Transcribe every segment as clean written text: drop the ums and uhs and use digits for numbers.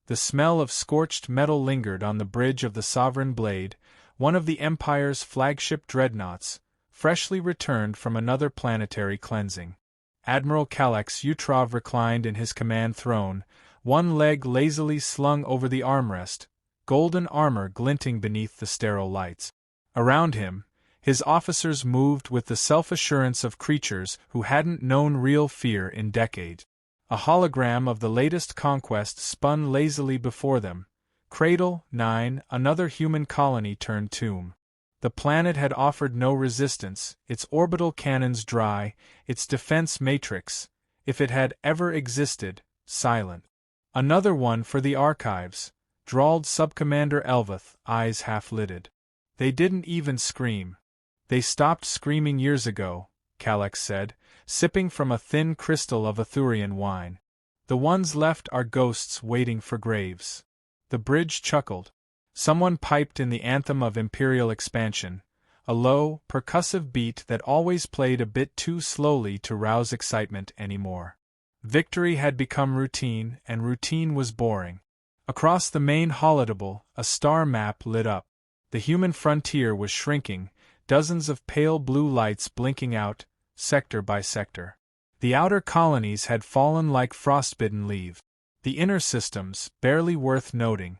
The smell of scorched metal lingered on the bridge of the Sovereign Blade, one of the Empire's flagship dreadnoughts, freshly returned from another planetary cleansing. Admiral Kalax Utrov reclined in his command throne, one leg lazily slung over the armrest, golden armor glinting beneath the sterile lights. Around him, his officers moved with the self-assurance of creatures who hadn't known real fear in decades. A hologram of the latest conquest spun lazily before them. Cradle 9, another human colony turned tomb. The planet had offered no resistance, its orbital cannons dry, its defense matrix, if it had ever existed, silent. Another one for the archives, drawled Subcommander Elveth, eyes half-lidded. They didn't even scream. They stopped screaming years ago, Kalax said, sipping from a thin crystal of Athurian wine. The ones left are ghosts waiting for graves. The bridge chuckled. Someone piped in the anthem of Imperial expansion, a low, percussive beat that always played a bit too slowly to rouse excitement anymore. Victory had become routine, and routine was boring. Across the main holodable, a star map lit up. The human frontier was shrinking, dozens of pale blue lights blinking out, sector by sector. The outer colonies had fallen like frostbitten leaves. The inner systems, barely worth noting.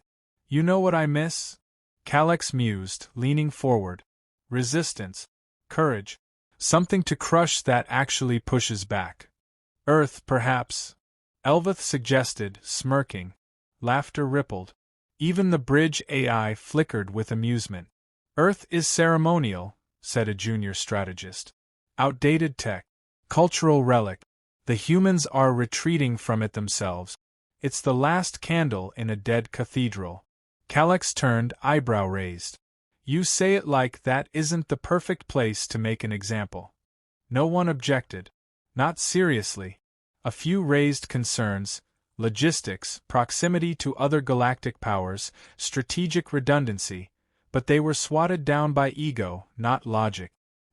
You know what I miss? Kalax mused, leaning forward. Resistance. Courage. Something to crush that actually pushes back. Earth, perhaps? Elveth suggested, smirking. Laughter rippled. Even the bridge AI flickered with amusement. Earth is ceremonial, said a junior strategist. Outdated tech. Cultural relic. The humans are retreating from it themselves. It's the last candle in a dead cathedral. Kalax turned, eyebrow raised. You say it like that isn't the perfect place to make an example. No one objected. Not seriously. A few raised concerns, logistics, proximity to other galactic powers, strategic redundancy, but they were swatted down by ego, not logic.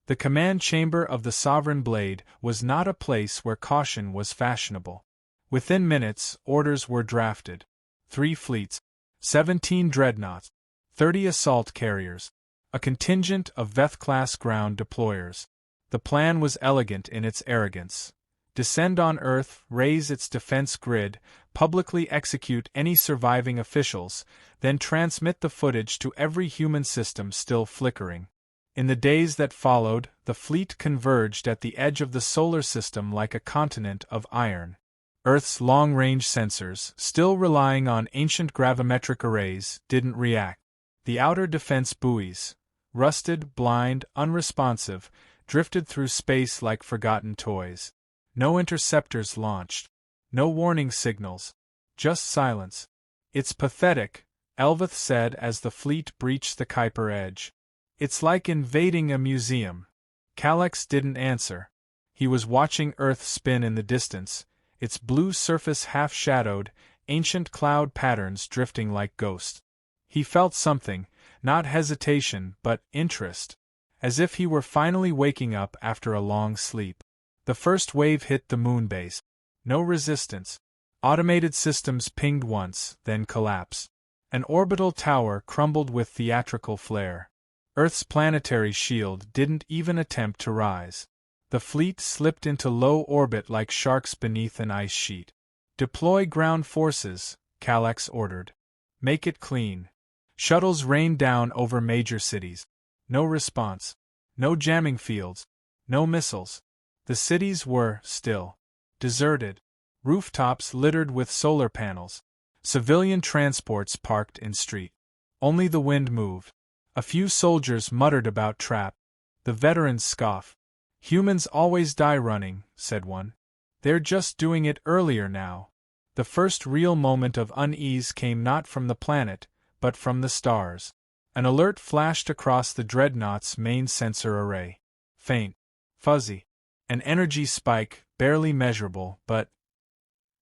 The command chamber of the Sovereign Blade was not a place where caution was fashionable. Within minutes, orders were drafted. 3 fleets, 17 dreadnoughts, 30 assault carriers, a contingent of Veth-class ground deployers. The plan was elegant in its arrogance. Descend on Earth, raise its defense grid, publicly execute any surviving officials, then transmit the footage to every human system still flickering. In the days that followed, the fleet converged at the edge of the solar system like a continent of iron. Earth's long-range sensors, still relying on ancient gravimetric arrays, didn't react. The outer defense buoys, rusted, blind, unresponsive, drifted through space like forgotten toys. No interceptors launched. No warning signals. Just silence. It's pathetic, Elveth said as the fleet breached the Kuiper edge. It's like invading a museum. Kalax didn't answer. He was watching Earth spin in the distance, its blue surface half-shadowed, ancient cloud patterns drifting like ghosts. He felt something, not hesitation but interest, as if he were finally waking up after a long sleep. The first wave hit the moon base. No resistance. Automated systems pinged once, then collapsed. An orbital tower crumbled with theatrical flair. Earth's planetary shield didn't even attempt to rise. The fleet slipped into low orbit like sharks beneath an ice sheet. Deploy ground forces, Kalax ordered. Make it clean. Shuttles rained down over major cities. No response. No jamming fields. No missiles. The cities were, still, deserted. Rooftops littered with solar panels. Civilian transports parked in street. Only the wind moved. A few soldiers muttered about trap. The veterans scoffed. Humans always die running, said one. They're just doing it earlier now. The first real moment of unease came not from the planet, but from the stars. An alert flashed across the dreadnought's main sensor array. Faint. Fuzzy. An energy spike, barely measurable, but...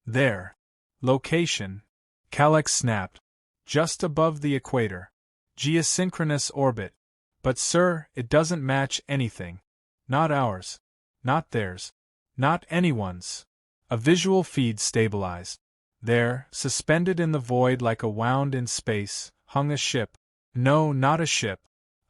there. Location. Kalax snapped. Just above the equator. Geosynchronous orbit. But sir, it doesn't match anything. Not ours. Not theirs. Not anyone's. A visual feed stabilized. There, suspended in the void like a wound in space, hung a ship. No, not a ship.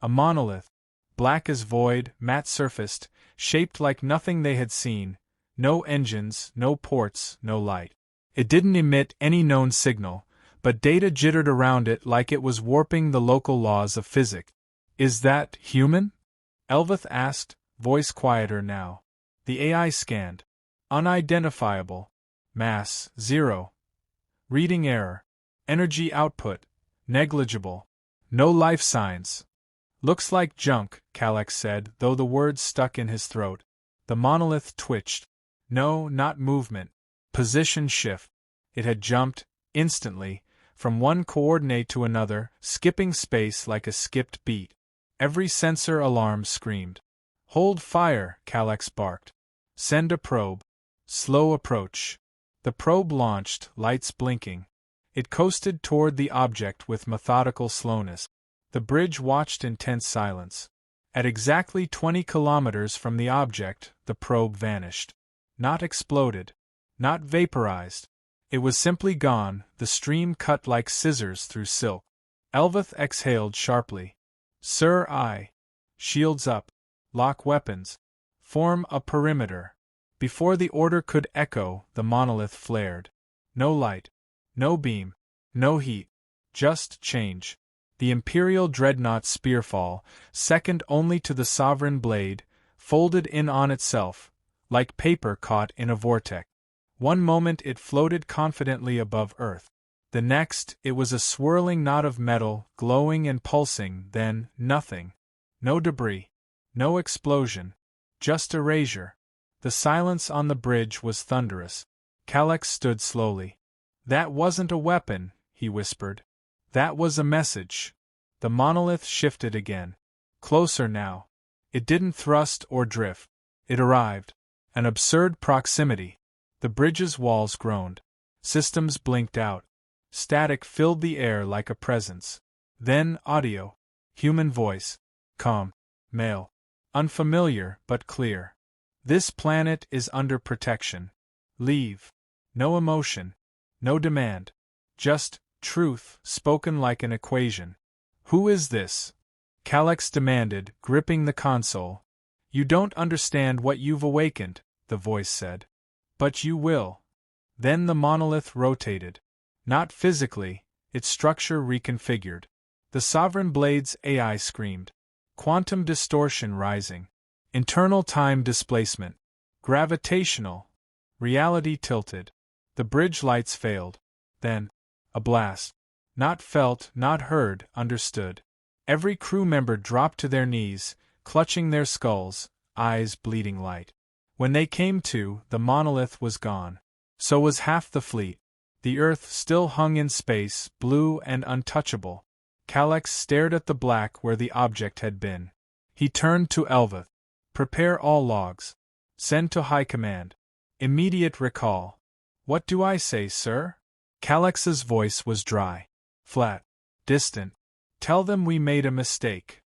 A monolith. Black as void, matte-surfaced, shaped like nothing they had seen. No engines, no ports, no light. It didn't emit any known signal, but data jittered around it like it was warping the local laws of physics. Is that human? Elveth asked, voice quieter now. The AI scanned. Unidentifiable. Mass, 0. Reading error. Energy output. Negligible. No life signs. Looks like junk, Calyx said, though the words stuck in his throat. The monolith twitched. No, not movement. Position shift. It had jumped, instantly, from one coordinate to another, skipping space like a skipped beat. Every sensor alarm screamed. Hold fire, Calyx barked. Send a probe. Slow approach. The probe launched, lights blinking. It coasted toward the object with methodical slowness. The bridge watched in tense silence. At exactly 20 kilometers from the object, the probe vanished. Not exploded. Not vaporized. It was simply gone, the stream cut like scissors through silk. Elveth exhaled sharply. Sir, Shields up. Lock weapons. Form a perimeter. Before the order could echo, the monolith flared. No light. No beam. No heat. Just change. The Imperial Dreadnought spearfall, second only to the Sovereign blade, folded in on itself, like paper caught in a vortex. One moment it floated confidently above Earth. The next, it was a swirling knot of metal, glowing and pulsing, then, nothing. No debris. No explosion. Just erasure. The silence on the bridge was thunderous. Calyx stood slowly. That wasn't a weapon, he whispered. That was a message. The monolith shifted again. Closer now. It didn't thrust or drift. It arrived. An absurd proximity. The bridge's walls groaned. Systems blinked out. Static filled the air like a presence. Then audio. Human voice. Calm. Male. Unfamiliar, but clear. This planet is under protection. Leave. No emotion. No demand. Just truth, spoken like an equation. Who is this? Calyx demanded, gripping the console. You don't understand what you've awakened, the voice said. But you will. Then the monolith rotated. Not physically, its structure reconfigured. The Sovereign Blade's AI screamed. Quantum distortion rising. Internal time displacement. Gravitational. Reality tilted. The bridge lights failed. Then, a blast. Not felt, not heard, understood. Every crew member dropped to their knees, clutching their skulls, eyes bleeding light. When they came to, the monolith was gone. So was half the fleet. The Earth still hung in space, blue and untouchable. Calyx stared at the black where the object had been. He turned to Elveth. Prepare all logs. Send to High Command. Immediate recall. What do I say, sir? Calyx's voice was dry. Flat. Distant. Tell them we made a mistake.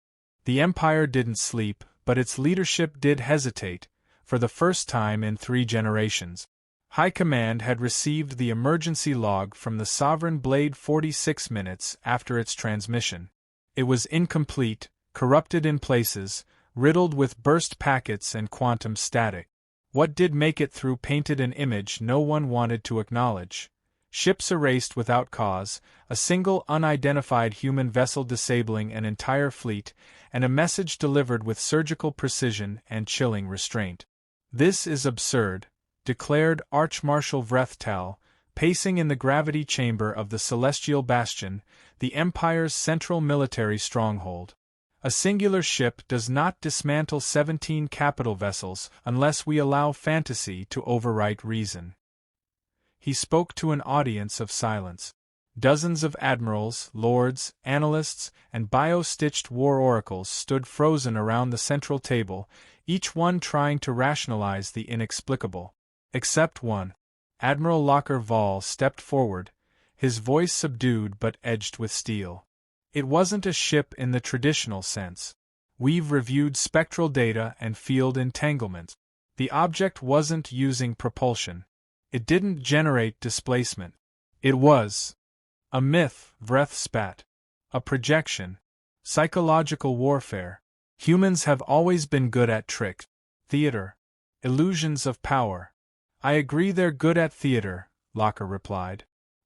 The Empire didn't sleep, but its leadership did hesitate, for the first time in 3 generations. High Command had received the emergency log from the Sovereign Blade 46 minutes after its transmission. It was incomplete, corrupted in places, riddled with burst packets and quantum static. What did make it through painted an image no one wanted to acknowledge. Ships erased without cause, a single unidentified human vessel disabling an entire fleet, and a message delivered with surgical precision and chilling restraint. This is absurd, declared Archmarshal Vrethtal, pacing in the gravity chamber of the Celestial Bastion, the Empire's central military stronghold. A singular ship does not dismantle 17 capital vessels unless we allow fantasy to overwrite reason. He spoke to an audience of silence. Dozens of admirals, lords, analysts, and bio-stitched war oracles stood frozen around the central table, each one trying to rationalize the inexplicable. Except one. Admiral Locker Vall stepped forward, his voice subdued but edged with steel. It wasn't a ship in the traditional sense. We've reviewed spectral data and field entanglement. The object wasn't using propulsion. It didn't generate displacement. It was a myth, Vreth spat. A projection. Psychological warfare. Humans have always been good at tricks. Theater. Illusions of power. I agree they're good at theater, Locker replied.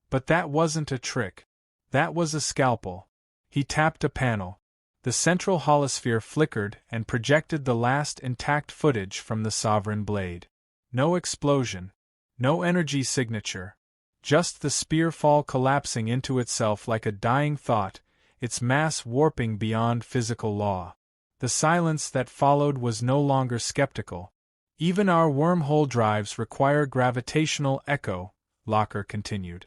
But that wasn't a trick. That was a scalpel. He tapped a panel. The central holosphere flickered and projected the last intact footage from the Sovereign blade. No explosion. No energy signature. Just the spear fall collapsing into itself like a dying thought, its mass warping beyond physical law. The silence that followed was no longer skeptical. Even our wormhole drives require gravitational echo, Locker continued.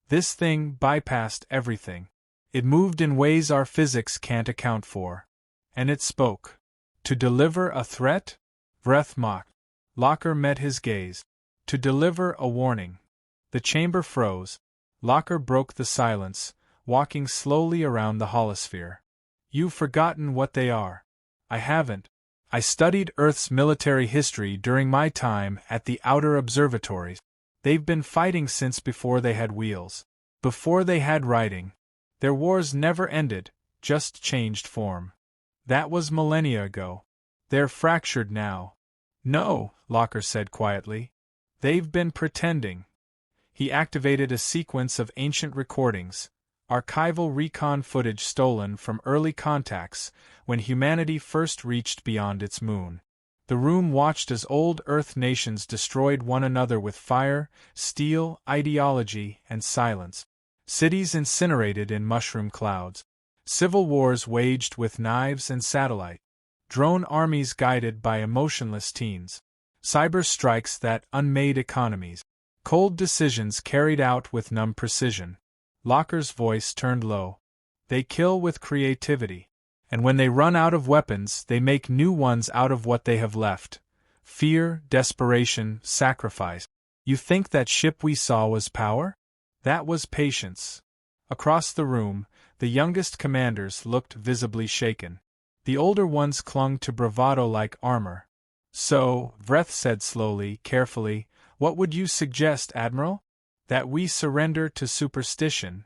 This thing bypassed everything. It moved in ways our physics can't account for. And it spoke. To deliver a threat? Vreth mocked. Locker met his gaze. To deliver a warning. The chamber froze. Locker broke the silence, walking slowly around the holosphere. You've forgotten what they are. I haven't. I studied Earth's military history during my time at the outer observatories. They've been fighting since before they had wheels. Before they had writing. Their wars never ended, just changed form. That was millennia ago. They're fractured now. No, Locker said quietly. They've been pretending. He activated a sequence of ancient recordings, archival recon footage stolen from early contacts when humanity first reached beyond its moon. The room watched as old Earth nations destroyed one another with fire, steel, ideology, and silence. Cities incinerated in mushroom clouds. Civil wars waged with knives and satellite. Drone armies guided by emotionless teens. Cyber strikes that unmade economies. Cold decisions carried out with numb precision. Locker's voice turned low. They kill with creativity. And when they run out of weapons, they make new ones out of what they have left. Fear, desperation, sacrifice. You think that ship we saw was power? That was patience. Across the room, the youngest commanders looked visibly shaken. The older ones clung to bravado like armor. So, Vreth said slowly, carefully, what would you suggest, Admiral? That we surrender to superstition?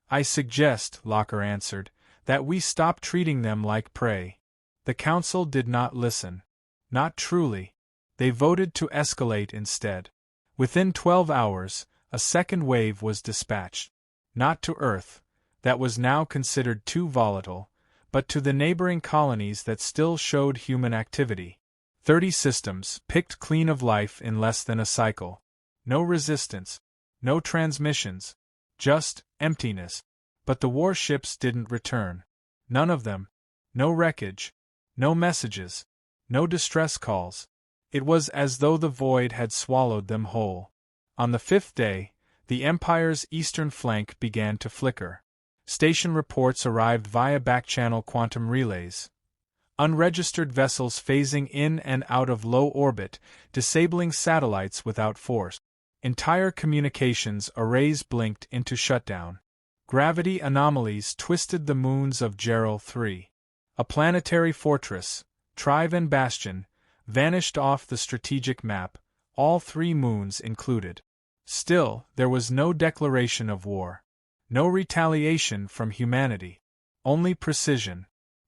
I suggest, Locker answered, that we stop treating them like prey. The Council did not listen. Not truly. They voted to escalate instead. Within 12 hours, a second wave was dispatched. Not to Earth, that was now considered too volatile, but to the neighboring colonies that still showed human activity. 30 systems, picked clean of life in less than a cycle. No resistance. No transmissions. Just emptiness. But the warships didn't return. None of them. No wreckage. No messages. No distress calls. It was as though the void had swallowed them whole. On the 5th day, the Empire's eastern flank began to flicker. Station reports arrived via back-channel quantum relays. Unregistered vessels phasing in and out of low orbit, disabling satellites without force. Entire communications arrays blinked into shutdown. Gravity anomalies twisted the moons of Gerald 3. A planetary fortress, Trive and Bastion, vanished off the strategic map, all 3 moons included. Still, there was no declaration of war. No retaliation from humanity. Only precision.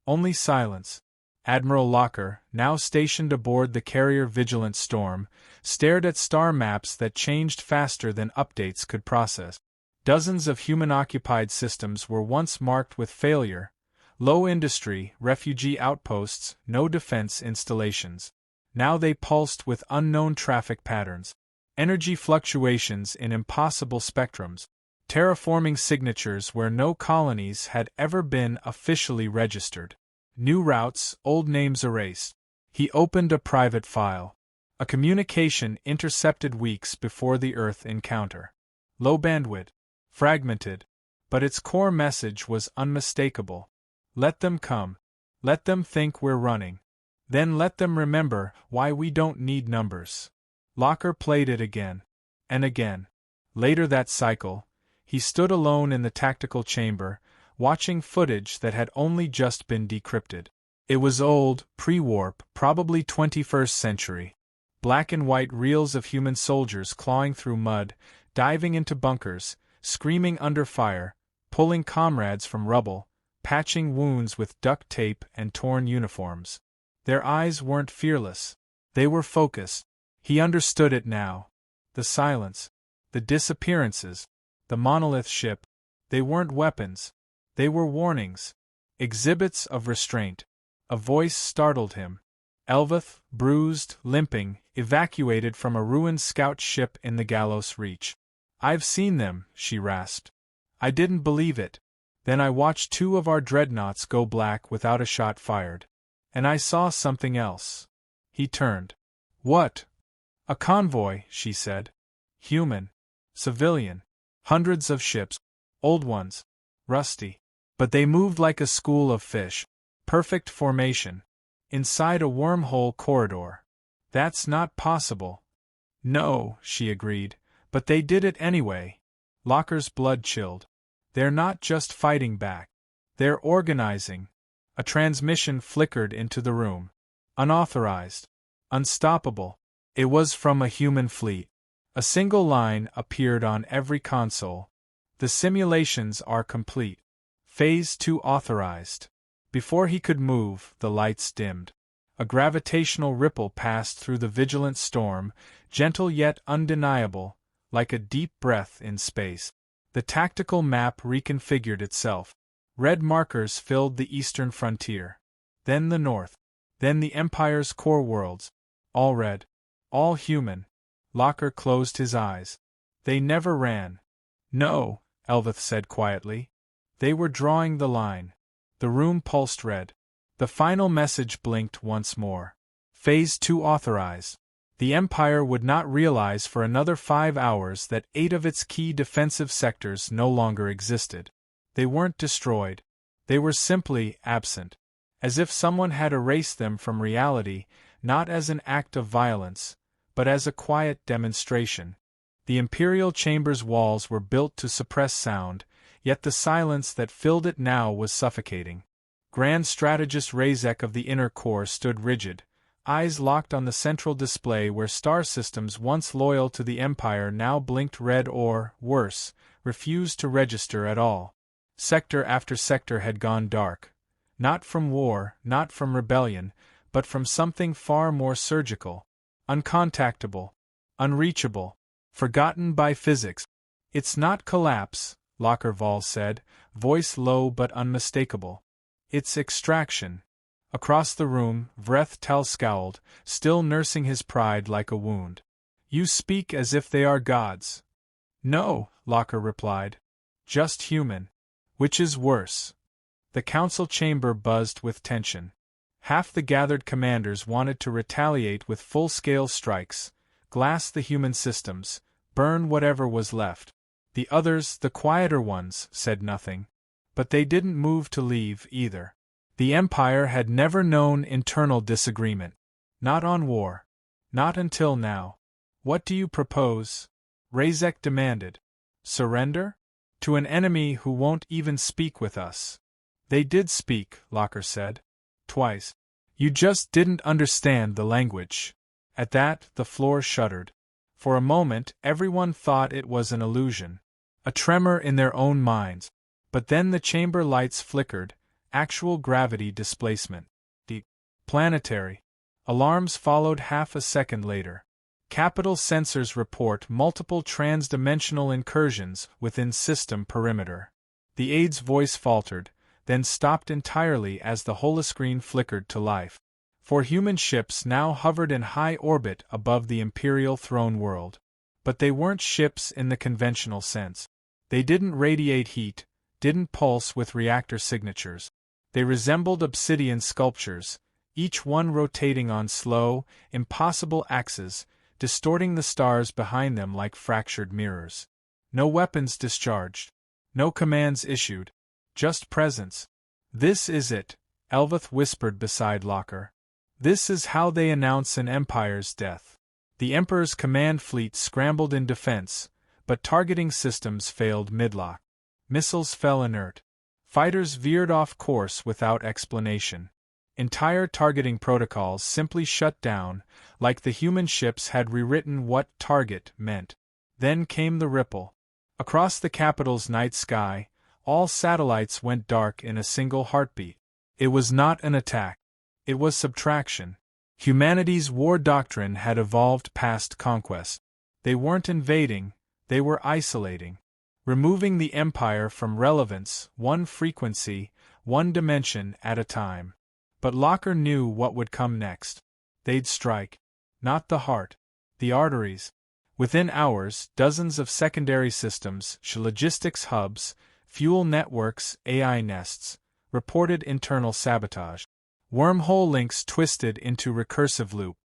Only silence. Admiral Locker, now stationed aboard the carrier Vigilant Storm, stared at star maps that changed faster than updates could process. Dozens of human-occupied systems were once marked with failure. Low industry, refugee outposts, no defense installations. Now they pulsed with unknown traffic patterns. Energy fluctuations in impossible spectrums. Terraforming signatures where no colonies had ever been officially registered. New routes, old names erased. He opened a private file. A communication intercepted weeks before the Earth encounter. Low bandwidth. Fragmented. But its core message was unmistakable. Let them come. Let them think we're running. Then let them remember why we don't need numbers. Locker played it again. And again. Later that cycle, he stood alone in the tactical chamber, watching footage that had only just been decrypted. It was old, pre-warp, probably 21st century. Black and white reels of human soldiers clawing through mud, diving into bunkers, screaming under fire, pulling comrades from rubble, patching wounds with duct tape and torn uniforms. Their eyes weren't fearless. They were focused. He understood it now. The silence, the disappearances, the monolith ship, they weren't weapons. They were warnings. Exhibits of restraint. A voice startled him. Elvath, bruised, limping, evacuated from a ruined scout ship in the Gallos Reach. "I've seen them," she rasped. "I didn't believe it. Then I watched 2 of our dreadnoughts go black without a shot fired. And I saw something else." He turned. "What?" "A convoy," she said. "Human. Civilian. Hundreds of ships. Old ones. Rusty. But they moved like a school of fish. Perfect formation. Inside a wormhole corridor. That's not possible." "No," she agreed, "but they did it anyway." Locker's blood chilled. "They're not just fighting back. They're organizing." A transmission flickered into the room. Unauthorized. Unstoppable. It was from a human fleet. A single line appeared on every console. "The simulations are complete. Phase 2 authorized." Before he could move, the lights dimmed. A gravitational ripple passed through the vigilant storm, gentle yet undeniable, like a deep breath in space. The tactical map reconfigured itself. Red markers filled the eastern frontier. Then the north. Then the Empire's core worlds. All red. All human. Locker closed his eyes. "They never ran." "No," Elvath said quietly. "They were drawing the line." The room pulsed red. The final message blinked once more. Phase 2 authorized. The Empire would not realize for another 5 hours that 8 of its key defensive sectors no longer existed. They weren't destroyed. They were simply absent. As if someone had erased them from reality, not as an act of violence, but as a quiet demonstration. The Imperial Chamber's walls were built to suppress sound, yet the silence that filled it now was suffocating. Grand Strategist Razek of the Inner Core stood rigid, eyes locked on the central display where star systems once loyal to the Empire now blinked red or, worse, refused to register at all. Sector after sector had gone dark. Not from war, not from rebellion, but from something far more surgical. Uncontactable. Unreachable. Forgotten by physics. "It's not collapse," Lockerval said, voice low but unmistakable. "It's extraction." Across the room, Vreth Tel scowled, still nursing his pride like a wound. "You speak as if they are gods." "No," Locker replied. "Just human. Which is worse." The council chamber buzzed with tension. Half the gathered commanders wanted to retaliate with full-scale strikes, glass the human systems, burn whatever was left. The others, the quieter ones, said nothing. But they didn't move to leave either. The Empire had never known internal disagreement. Not on war. Not until now. "What do you propose?" Razek demanded. "Surrender? To an enemy who won't even speak with us." "They did speak," Locker said. "Twice. You just didn't understand the language." At that, the floor shuddered. For a moment, everyone thought it was an illusion. A tremor in their own minds. But then the chamber lights flickered, actual gravity displacement. Deep. Planetary. Alarms followed half a second later. Capital sensors report multiple trans-dimensional incursions within system perimeter. The aide's voice faltered, then stopped entirely as the holoscreen flickered to life. 4 human ships now hovered in high orbit above the Imperial throne world. But they weren't ships in the conventional sense. They didn't radiate heat, didn't pulse with reactor signatures. They resembled obsidian sculptures, each one rotating on slow, impossible axes, distorting the stars behind them like fractured mirrors. No weapons discharged. No commands issued. Just presence. "This is it," Elvath whispered beside Locker. "This is how they announce an empire's death." The Emperor's command fleet scrambled in defense, but targeting systems failed midlock. Missiles fell inert. Fighters veered off course without explanation. Entire targeting protocols simply shut down, like the human ships had rewritten what target meant. Then came the ripple. Across the capital's night sky, all satellites went dark in a single heartbeat. It was not an attack. It was subtraction. Humanity's war doctrine had evolved past conquest. They weren't invading, they were isolating. Removing the empire from relevance, one frequency, one dimension at a time. But Locker knew what would come next. They'd strike. Not the heart. The arteries. Within hours, dozens of secondary systems, logistics hubs, fuel networks, AI nests, reported internal sabotage. Wormhole links twisted into recursive loop.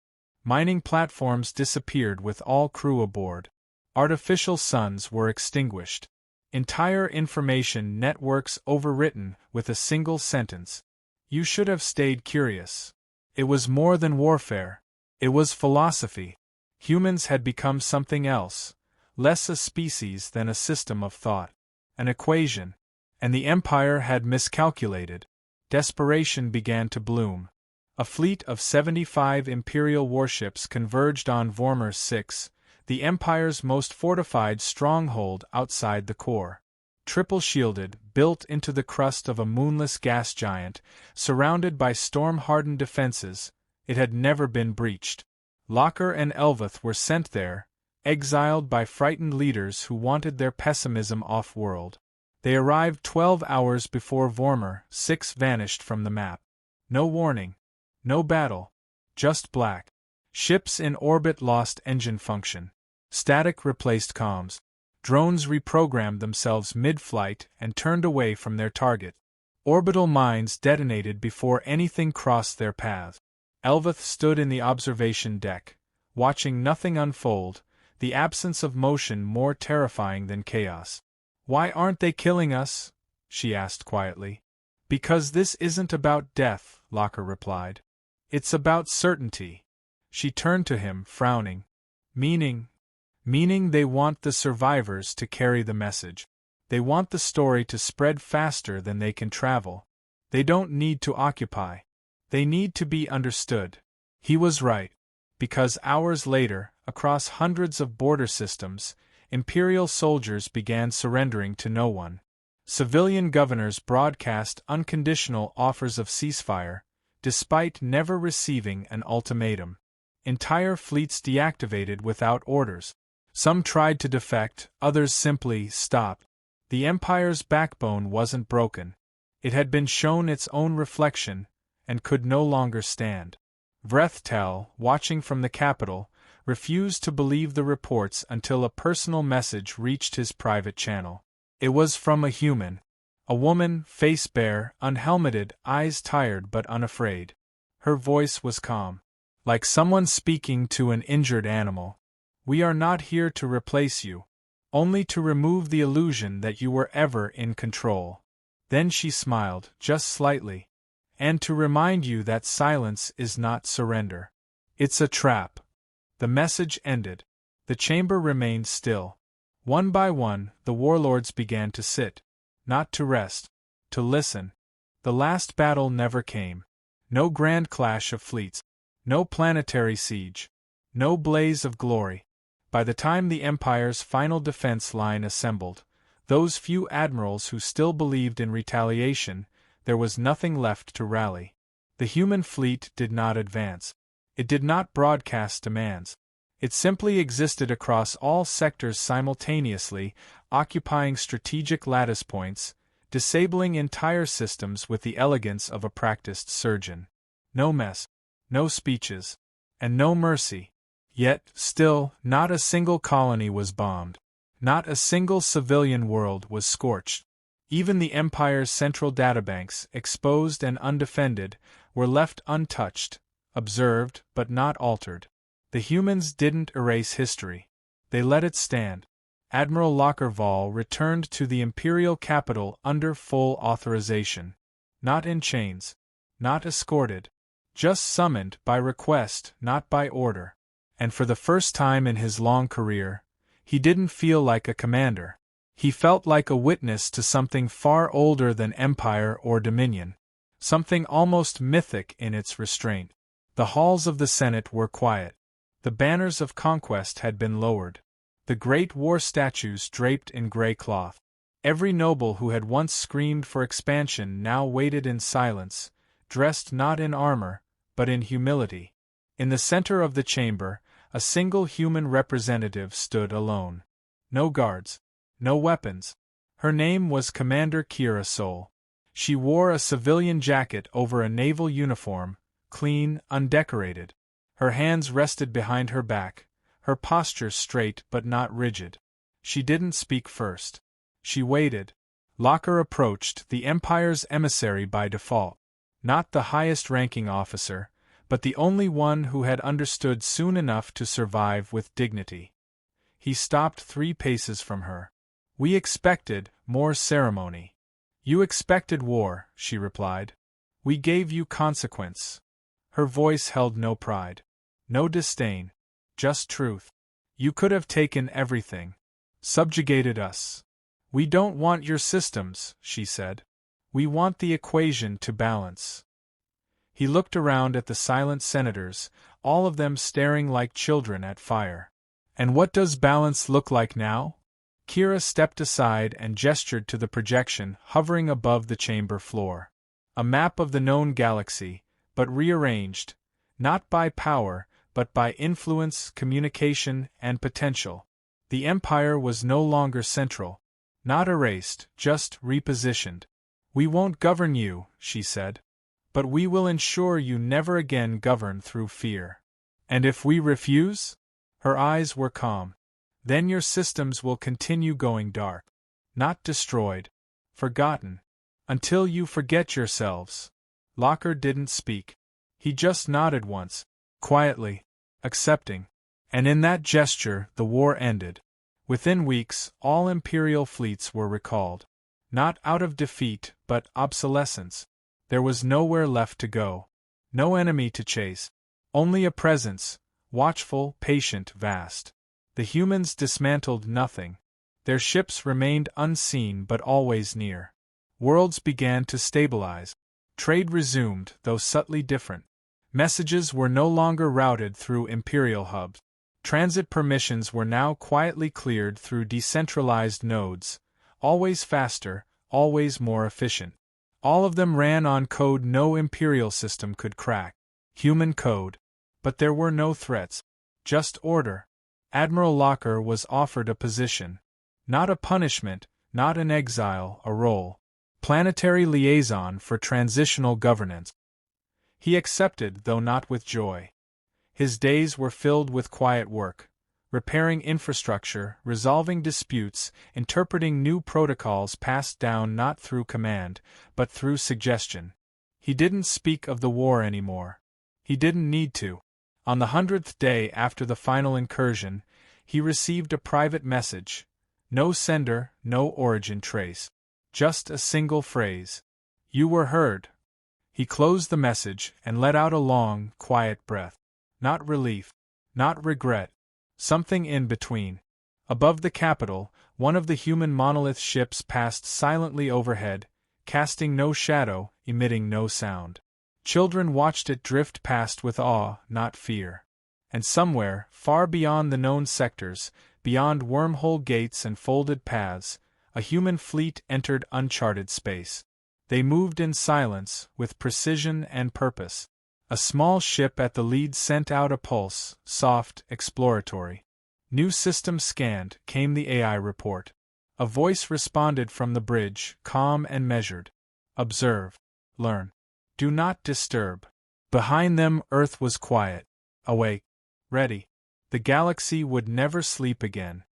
Mining platforms disappeared with all crew aboard. Artificial suns were extinguished. Entire information networks overwritten with a single sentence. You should have stayed curious. It was more than warfare. It was philosophy. Humans had become something else, less a species than a system of thought. An equation. And the Empire had miscalculated. Desperation began to bloom. A fleet of 75 Imperial warships converged on Wormhole 6, the Empire's most fortified stronghold outside the core. Triple-shielded, built into the crust of a moonless gas giant, surrounded by storm-hardened defenses, it had never been breached. Locker and Elveth were sent there, exiled by frightened leaders who wanted their pessimism off-world. They arrived 12 hours before Wormhole 6 vanished from the map. No warning. No battle. Just black. Ships in orbit lost engine function. Static replaced comms. Drones reprogrammed themselves mid-flight and turned away from their target. Orbital mines detonated before anything crossed their path. Elveth stood in the observation deck, watching nothing unfold, the absence of motion more terrifying than chaos. "Why aren't they killing us?" she asked quietly. "Because this isn't about death," Locker replied. "It's about certainty." She turned to him, frowning. Meaning they want the survivors to carry the message. They want the story to spread faster than they can travel. They don't need to occupy. They need to be understood. He was right. Because hours later, across hundreds of border systems, Imperial soldiers began surrendering to no one. Civilian governors broadcast unconditional offers of ceasefire, despite never receiving an ultimatum. Entire fleets deactivated without orders. Some tried to defect, others simply stopped. The Empire's backbone wasn't broken. It had been shown its own reflection, and could no longer stand. Vrethtal, watching from the capital, refused to believe the reports until a personal message reached his private channel. It was from a human. A woman, face bare, unhelmeted, eyes tired but unafraid. Her voice was calm. Like someone speaking to an injured animal. "We are not here to replace you. Only to remove the illusion that you were ever in control." Then she smiled, just slightly. "And to remind you that silence is not surrender. It's a trap." The message ended. The chamber remained still. One by one, the warlords began to sit. Not to rest. To listen. The last battle never came. No grand clash of fleets. No planetary siege. No blaze of glory. By the time the Empire's final defense line assembled, those few admirals who still believed in retaliation, there was nothing left to rally. The human fleet did not advance. It did not broadcast demands. It simply existed across all sectors simultaneously, occupying strategic lattice points, disabling entire systems with the elegance of a practiced surgeon. No mess. No speeches. And no mercy. Yet, still, not a single colony was bombed. Not a single civilian world was scorched. Even the Empire's central databanks, exposed and undefended, were left untouched, observed but not altered. The humans didn't erase history. They let it stand. Admiral Lockerval returned to the Imperial capital under full authorization. Not in chains. Not escorted. Just summoned by request, not by order. And for the first time in his long career, he didn't feel like a commander. He felt like a witness to something far older than empire or dominion. Something almost mythic in its restraint. The halls of the Senate were quiet. The banners of conquest had been lowered. the great war statues draped in gray cloth. Every noble who had once screamed for expansion now waited in silence, dressed not in armor, but in humility. In the center of the chamber, a single human representative stood alone. No guards. No weapons. Her name was Commander Kira Sol. She wore a civilian jacket over a naval uniform, clean, undecorated. Her hands rested behind her back, her posture straight but not rigid. She didn't speak first. She waited. Locker approached, the Empire's emissary by default. Not the highest-ranking officer, but the only one who had understood soon enough to survive with dignity. He stopped 3 paces from her. "We expected more ceremony." "You expected war," she replied. "We gave you consequence." Her voice held no pride. No disdain. Just truth. "You could have taken everything. Subjugated us. We don't want your systems," she said. "We want the equation to balance." He looked around at the silent senators, all of them staring like children at fire. "And what does balance look like now?" Kira stepped aside and gestured to the projection hovering above the chamber floor. A map of the known galaxy, but rearranged, not by power, but by influence, communication, and potential. The Empire was no longer central. Not erased, just repositioned. "We won't govern you," she said. "But we will ensure you never again govern through fear." "And if we refuse?" Her eyes were calm. "Then your systems will continue going dark. Not destroyed. Forgotten. Until you forget yourselves." Locker didn't speak. He just nodded once, quietly, accepting. And in that gesture the war ended. Within weeks, all Imperial fleets were recalled. Not out of defeat, but obsolescence. There was nowhere left to go. No enemy to chase. Only a presence, watchful, patient, vast. The humans dismantled nothing. Their ships remained unseen but always near. Worlds began to stabilize. Trade resumed, though subtly different. Messages were no longer routed through Imperial hubs. Transit permissions were now quietly cleared through decentralized nodes, always faster, always more efficient. All of them ran on code no Imperial system could crack. Human code. But there were no threats. Just order. Admiral Locker was offered a position. Not a punishment, not an exile, a role. Planetary liaison for transitional governance. He accepted, though not with joy. His days were filled with quiet work, repairing infrastructure, resolving disputes, interpreting new protocols passed down not through command, but through suggestion. He didn't speak of the war anymore. He didn't need to. On the 100th day after the final incursion, he received a private message. No sender, no origin trace. Just a single phrase. "You were heard." He closed the message and let out a long, quiet breath. Not relief. Not regret. Something in between. Above the capital, one of the human monolith ships passed silently overhead, casting no shadow, emitting no sound. Children watched it drift past with awe, not fear. And somewhere, far beyond the known sectors, beyond wormhole gates and folded paths, a human fleet entered uncharted space. They moved in silence, with precision and purpose. A small ship at the lead sent out a pulse, soft, exploratory. "New system scanned," came the AI report. A voice responded from the bridge, calm and measured. "Observe. Learn. Do not disturb." Behind them, Earth was quiet. Awake. Ready. The galaxy would never sleep again.